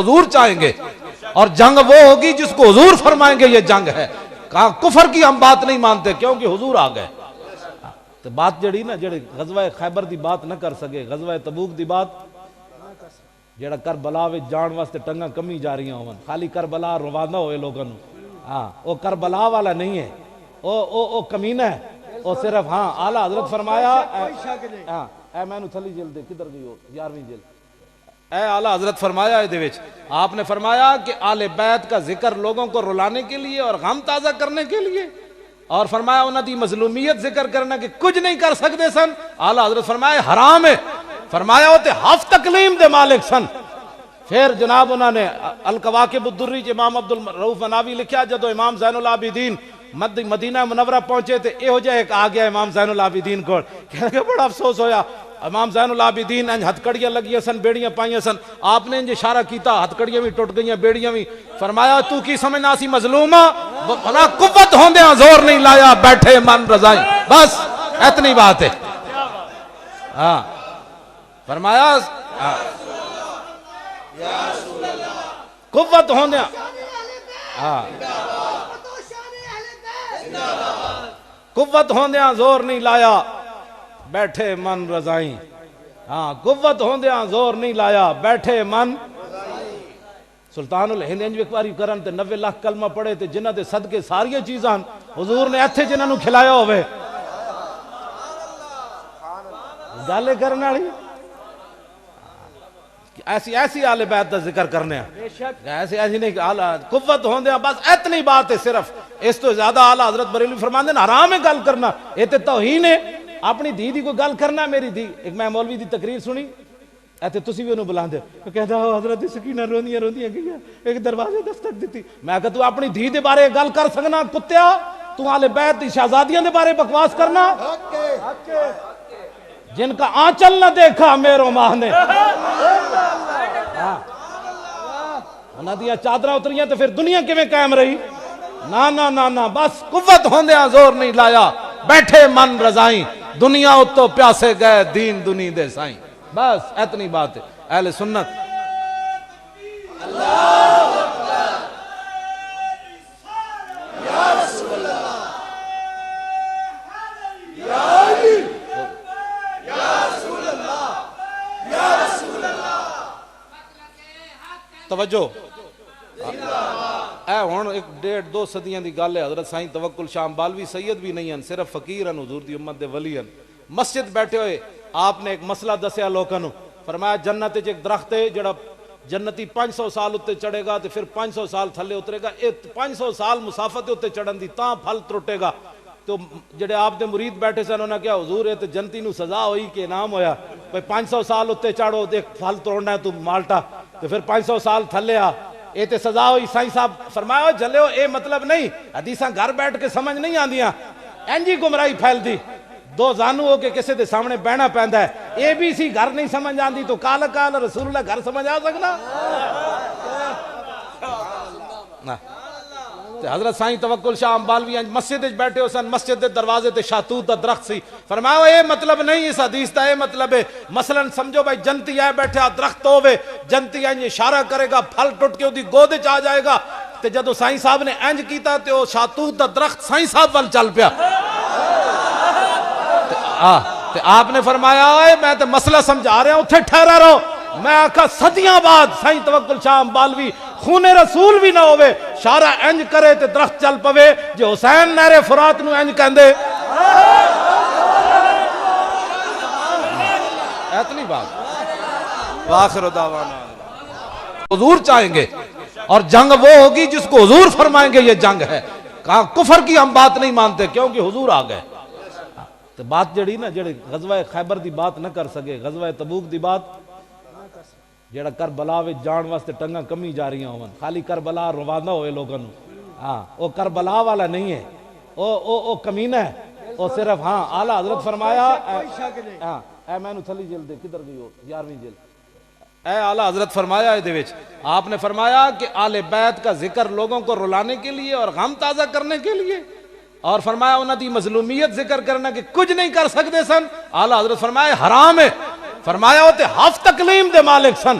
حضور چاہیں گے اور جنگ وہ ہوگی جس کو حضور فرمائیں گے یہ جنگ ہے. کہاں کفر کی ہم بات نہیں مانتے کیونکہ حضور آ گئے. تو بات جڑی نا جڑے غزوہ خیبر دی بات نہ کر سکے, غزوہ تبوک دی بات جڑا کربلا وچ جان واسطے ٹنگاں کمی جا رہی ہون, خالی کربلا روانہ ہوئے لوگوں نو. ہاں وہ کربلا والا نہیں ہے, او کمینہ ہے. وہ صرف ہاں اعلیٰ حضرت فرمایا ہاں اے میں نو تھلی جلد کدھر گئی ہو 11ویں جلد. اے اعلیٰ حضرت فرمایا دے وچ آپ نے فرمایا کہ آل بیت کا ذکر لوگوں کو رلانے کے لیے اور غم تازہ کرنے کے لیے, اور فرمایا انہاں دی مظلومیت ذکر کرنا کہ کچھ نہیں کر سکتے سن. اعلیٰ حضرت فرمایا حرام ہے. فرمایا ہوتے ہف تکلیم دے مالک سن. پھر جناب انہوں نے القواقب الدری امام عبد الرؤوف مناوی لکھیا جدو امام زین العابدین مدینہ منورہ پہنچے تھے یہو جہا ایک آ گیا امام زین العابدین کو, کہنے کہ بڑا افسوس ہویا. امام زین العابدین انج ہتھکڑیاں لگیاں سن, بیڑیاں پائیاں سن. آپ نے انج اشارہ کیتا, ہتھکڑیاں بھی ٹوٹ گئیاں, بیڑیاں بھی. فرمایا تو کی سمجھنا سی مظلومہ, بنا قوت ہوندیاں زور نہیں لایا, بیٹھے من رضائیں. بس اتنی بات ہے. ہاں فرمایا قوت ہوندیاں ہاں قوت ہوندیاں زور نہیں لایا, بیٹھے من رضائیں. ہاں قوت ہوندیاں زور نہیں لایا, بیٹھے من. سلطان الہند انج ایک باری کرن تے 90 لاکھ کلمہ پڑھے تے جنہاں دے صدقے ساریاں چیزاں حضور نے ایتھے جنہاں نو کھلایا ہوئے. گالے کرنے والی ایسی آل بیت دا ذکر کرنے ہیں, ایسی نہیں قوت ہوندے ہیں. بس اتنی بات ہے صرف, اس تو زیادہ اعلیٰ حضرت بریلوی فرماندے ہیں حرام ہے گل کرنا. یہ تے توہین ہے. اپنی دھی دی کوئی گل کرنا, میری دھی ایک میں مولوی دی تقریر سنی ایتھے تسی بھی انہوں بلاندے ہو, کہتا حضرت سکینہ روندیاں گئیاں, ایک دروازے دستک دیتی. میں کہتا تو اپنی دھی دے بارے گل کر سکنا کتیا, تو آل بیت دی شہزادیاں دے بارے بکواس کرنا جن کا آنچل نہ دیکھا میرو ماہ نے. انہاں دیاں چادراں اتریاں تو پھر دنیا کیویں قائم رہی؟ نا نا نا نا, بس قوت ہوندیاں زور نہیں لایا, بیٹھے من رضائیں. دنیا اتو پیاسے گئے دین دنی دے سائیں. بس اتنی بات ہے. اہل سنت توجہ اے ہون ایک 1.5-2 صدیاں دی گل ہے. حضرت سائیں توکل شاہ امبالوی سید بھی نہیں ہیں, صرف فقیر ہیں, حضور دی امت دے ولی ہیں. مسجد بیٹھے ہوئے آپ نے ایک مسئلہ دسیا لوگوں نو. فرمایا جنت وچ ایک درخت ہے جڑا جنتی 500 سال اتے چڑھے گا تے پھر 500 سال تھلے اترے گا. 500 سال مسافت اتے چڑھن دی تاں پھل ترٹے گا. تو جڑے آپ دے مرید بیٹھے سن انہاں کیا حضور ہے تے جنتی نو سزا ہوئی کہ انعام ہویا؟ بھئی 500 سال اتے چڑھو دیکھ پھل توڑنا ہے تو مالٹا, تو پھر 500 سال تھلے آ, اے تے سزا ہوئی. سائیں صاحب فرمایا جلے اے مطلب نہیں, حدیثاں گھر بیٹھ کے سمجھ نہیں آندیاں, انجی گمراہی پھیل دی. 2 زانو ہو کے کسے دے سامنے بہنا پیندا ہے. اے بی سی گھر نہیں سمجھ آندی تو کال رسول اللہ گھر سمجھ آ سکنا؟ حضرت سائیں توکل شاہ امبالوی مسجد بیٹھے ہو سن, مسجد دے دروازے تے شاتوت دا درخت سی. فرمایا اے مطلب نہیں اس حدیث دا, اے مطلب ہے مثلا سمجھو بھائی جنتی آئے بیٹھے درخت ہوئے, جنتی انج اشارہ کرے گا, پھل ٹوٹ کے دی گود وچ آ جائے گا. تے جدو سائیں صاحب نے انج کیتا تے او شاتوت دا درخت سائیں صاحب ول چل پیا. تے آپ نے فرمایا اے میں تے مسئلہ سمجھا رہا ہوں, اتھے ٹھہرا رہو. میں آکھا صدیاں بعد سائیں توکل شاہ امبالوی خون رسول بھی نہ ہوئے, شارہ انج کرے تے درخت چل پوے, جو حسین نہر فرات نو انج کہندے. اتنی بات. وآخر دعوانا حضور چاہیں گے اور جنگ وہ ہوگی جس کو حضور فرمائیں گے یہ جنگ ہے. کہاں کفر کی ہم بات نہیں مانتے کیونکہ حضور آ گئے. تو بات جڑی نا جڑے غزوہ خیبر دی بات نہ کر سکے, غزوہ تبوک دی بات جڑا کربلا وچ جان واسطے ٹنگاں کمی جا رہی ہون, خالی کربلا روانہ ہوئے لوگوں نو. ہاں وہ کربلا والا نہیں ہے, او کمینہ ہے. وہ صرف ہاں اعلیٰ حضرت فرمایا ہاں اے میں نو تھلی جلد کدھر گئی ہو 11ویں جلد. اے اعلیٰ حضرت فرمایا دے وچ آپ نے فرمایا کہ آل بیت کا ذکر لوگوں کو رلانے کے لیے اور غم تازہ کرنے کے لیے, اور فرمایا انہاں دی مظلومیت ذکر کرنا کہ کچھ نہیں کر سکتے سن. اعلیٰ حضرت فرمایا حرام ہے. فرمایا ہوتے ہف تکلیم دے مالک سن.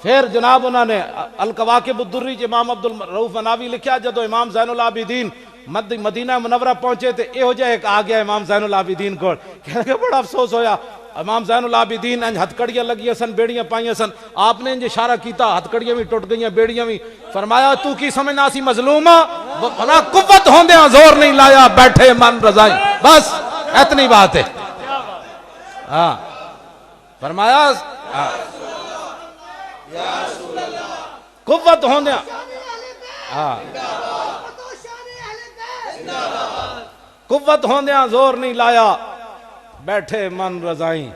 پھر جناب انہوں نے القواقب الدری امام عبد الرؤف مناوی لکھا جدو امام زین العابدین مدینہ منورہ پہنچے تے یہ ہو جائے ایک آ گیا امام زین العابدین کو کہنے کہ بڑا افسوس ہویا امام زین العابدین انج ہتکڑیاں لگی سن بیڑیاں پائیاں سن آپ نے انج اشارہ کیتا ہتکڑیاں بھی ٹوٹ گئیاں بیڑیاں بھی فرمایا تو کی سمجھنا سی مظلومہ بنا قوت ہوندیاں زور نہیں لایا بیٹھے من رضائی بس اتنی بات ہے ہاں فرمایا قوت ہوندیاں ہاں قوت ہوندیاں زور نہیں لایا بیٹھے من رضائیں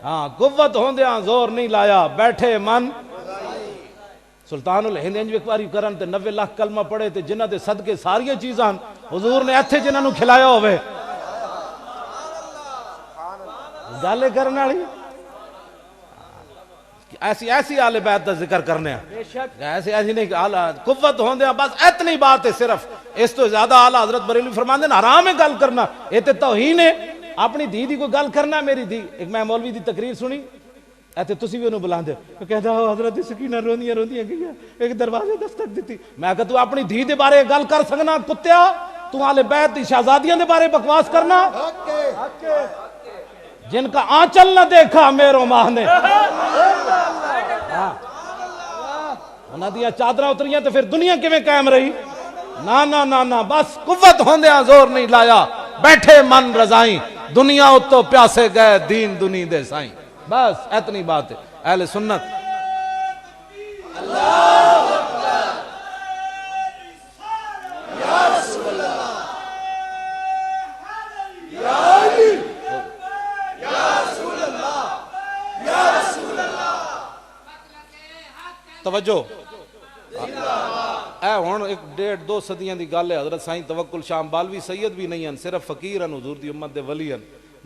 ہاں قوت ہوندیاں زور نہیں لایا بیٹھے من سلطان الہند انج وکواری کرن تے 90 لاکھ کلمہ پڑھے تے جنہ دے صدقے ساریاں چیزاں حضور نے ایتھے جنہاں نو کھلایا ہوئے گالے کرنے والی ایسی آل بیت دا ذکر کرنے ہیں ایسی نہیں قوت ہوندے ہیں بس اتنی بات ہے صرف اس تو زیادہ اعلیٰ حضرت بریلوی فرماندے ہیں حرام ہے گل کرنا یہ تے توہین ہے اپنی دھی دی کوئی گل کرنا میری دھی ایک میں مولوی دی تقریر سنی ایتے تسی بھی انہوں بلاندے کہتا ہو حضرت سکینہ روندیاں گیا ایک دروازے دستک دیتی میں کہتا تو اپنی دھی دے بارے گل کر سکنا کتیا تو آل بیت دی شہزادیاں دے بارے بکواس کرنا جن کا آنچل نہ دیکھا میرو ماہ نے انہاں دیا چادرہ اتریاں تو پھر دنیا کیویں قائم رہی نا بس قوت ہوندیاں زور نہیں لایا بیٹھے من رضائیں دنیا اتو پیاسے گئے دین دنی دے سائیں بس اتنی بات ہے اہل سنت توجہ اے ہون ایک 1.5-2 صدیاں دی گل ہے حضرت سائیں توکل شاہ امبالوی سید بھی نہیں ہیں صرف فقیر ہیں حضور دی امت دے ولی ہیں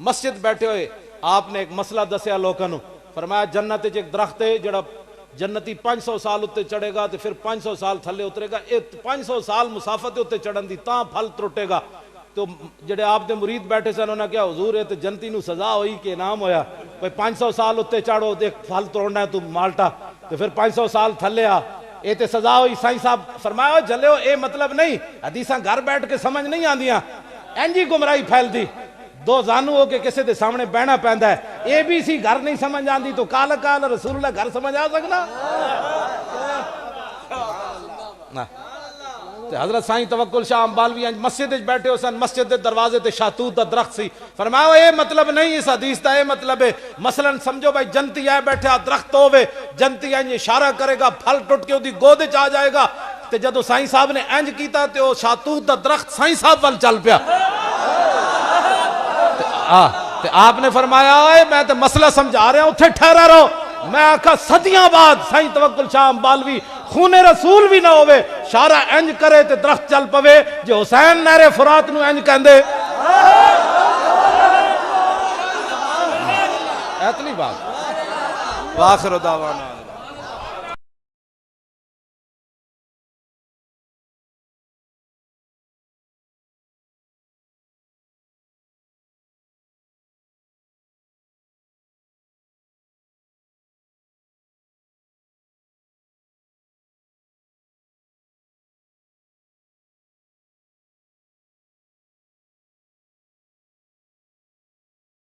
مسجد بیٹھے ہوئے آپ نے ایک مسئلہ دسیا لوگوں نے فرمایا جنت ایک درخت ہے جڑا جنتی 500 سال اتے چڑھے گا تو پھر 500 سال تھلے اترے گا 500 سال مسافت اتے چڑھن دی تاں پھل ترٹے گا تو جڑے آپ دے مرید بیٹھے سن انہوں نے کیا حضور ہے تو جنتی نو سزا ہوئی کہ انعام ہویا کوئی 500 سال اتے چڑھو دیکھ پھل توڑنا ہے تو مالٹا تو پھر 500 سال تھلے آ اے تے سزا ہوئی سائیں صاحب فرمایا جلے ہو اے مطلب نہیں حدیثاں گھر بیٹھ کے سمجھ نہیں آندیاں انجی گمراہی پھیل دی دو زانو ہو کے کسے دے سامنے بہنا پیندا ہے اے بی سی گھر نہیں سمجھ آندی تو کال رسول اللہ گھر سمجھ آ سکنا حضرت سائیں توکل شاہ امبالوی مسجد بیٹھے ہو سن مسجد دے دروازے تے شاتوت دا درخت سی فرمایا اے مطلب نہیں اس حدیث دا اے مطلب ہے مثلا سمجھو بھائی جنتی آئے بیٹھے درخت ہوئے جنتی آئے اشارہ کرے گا پھل ٹوٹ کے دی گودے چاہ جائے گا تے جدو سائیں صاحب نے انج کیتا تے وہ شاتوت دا درخت سائیں صاحب وال چل پیا تے آپ نے فرمایا اے میں تے مسئلہ سمجھا رہا ہوں اتھے ٹھہرا رہو میں آکھا صدیاں بعد سائیں توکل شاہ امبالوی خون رسول بھی نہ ہوئے شارع انج کرے تے درخت چل پوے جو حسین نہر فرات نو انج کہندے اتنی بات واخر دعوانا